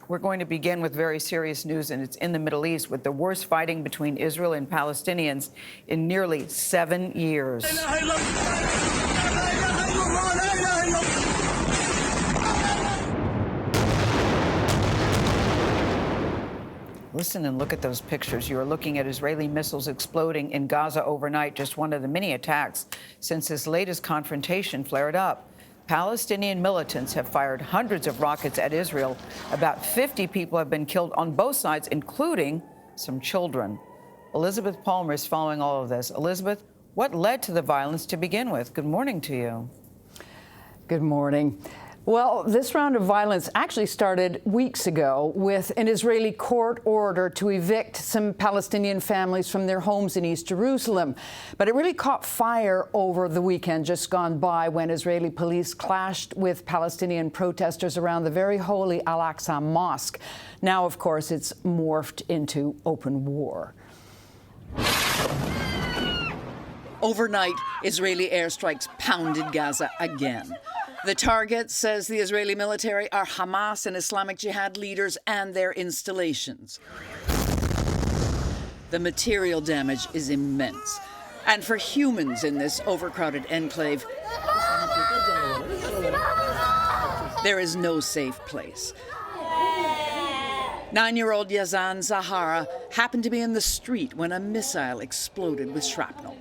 We're going to begin with very serious news, and it's in the Middle East with the worst fighting between Israel and Palestinians in nearly 7 years. Listen and look at those pictures. You are looking at Israeli missiles exploding in Gaza overnight, just one of the many attacks since this latest confrontation flared up. Palestinian militants have fired hundreds of rockets at Israel. About 50 people have been killed on both sides, including some children. Elizabeth Palmer is following all of this. Elizabeth, what led to the violence to begin with? Good morning to you. Good morning. Well, this round of violence actually started weeks ago with an Israeli court order to evict some Palestinian families from their homes in East Jerusalem. But it really caught fire over the weekend just gone by when Israeli police clashed with Palestinian protesters around the very holy Al-Aqsa Mosque. Now, of course, it's morphed into open war. Overnight, Israeli airstrikes pounded Gaza again. The target, says the Israeli military, are Hamas and Islamic Jihad leaders and their installations. The material damage is immense. And for humans in this overcrowded enclave, there is no safe place. 9-year-old Yazan Zahara happened to be in the street when a missile exploded with shrapnel.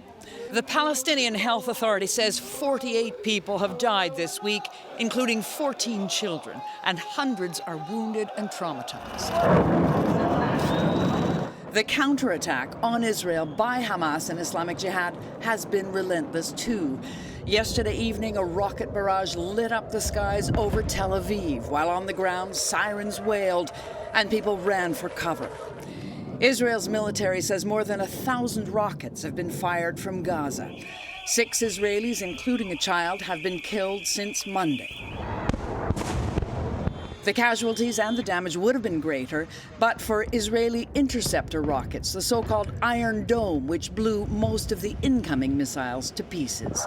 The Palestinian Health Authority says 48 people have died this week, including 14 children, and hundreds are wounded and traumatized. The counterattack on Israel by Hamas and Islamic Jihad has been relentless, too. Yesterday evening, a rocket barrage lit up the skies over Tel Aviv, while on the ground, sirens wailed and people ran for cover. Israel's military says more than 1,000 rockets have been fired from Gaza. 6 Israelis, including a child, have been killed since Monday. The casualties and the damage would have been greater, but for Israeli interceptor rockets, the so-called Iron Dome, which blew most of the incoming missiles to pieces.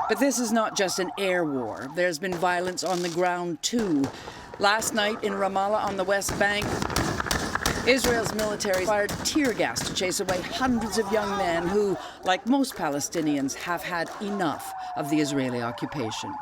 But this is not just an air war. There's been violence on the ground, too. Last night in Ramallah on the West Bank, Israel's military fired tear gas to chase away hundreds of young men who, like most Palestinians, have had enough of the Israeli occupation.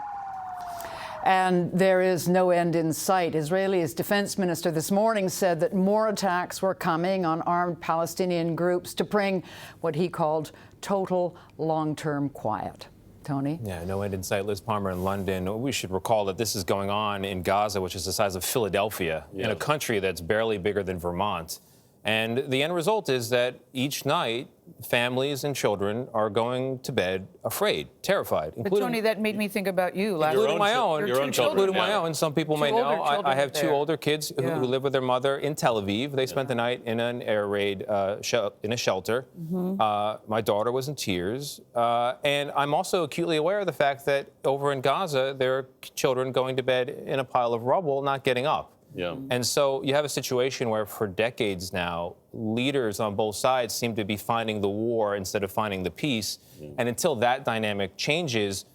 And there is no end in sight. Israel's defense minister this morning said that more attacks were coming on armed Palestinian groups to bring what he called total long-term quiet. Tony? Yeah, no end in sight. Liz Palmer in London. We should recall that this is going on in Gaza, which is the size of Philadelphia, in a country that's barely bigger than Vermont. And the end result is that each night, families and children are going to bed afraid, terrified. But Tony, that made me think about you. Including my own. Including my own. Some people may know. I have 2 older kids who live with their mother in Tel Aviv. They spent the night in an air raid in a shelter. My daughter was in tears. And I'm also acutely aware of the fact that over in Gaza, there are children going to bed in a pile of rubble, not getting up. And so you have a situation where for decades now, leaders on both sides seem to be finding the war instead of finding the peace. And until that dynamic changes,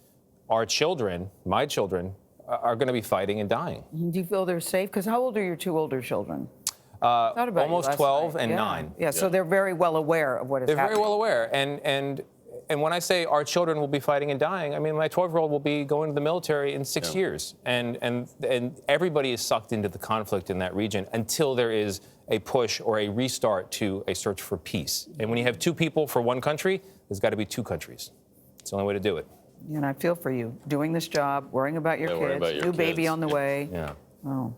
our children, my children, are going to be fighting and dying. Do you feel they're safe? Because how old are your 2 older children? Almost 12 and 9. Yeah, so they're very well aware of what is happening. They're very well aware. And when I say our children will be fighting and dying, I mean my 12-year-old will be going to the military in 6 years. And everybody is sucked into the conflict in that region until there is a push or a restart to a search for peace. And when you have 2 people for one country, there's got to be 2 countries. It's the only way to do it. And I feel for you, doing this job, worrying about your kids, new baby on the way. Yeah. Oh.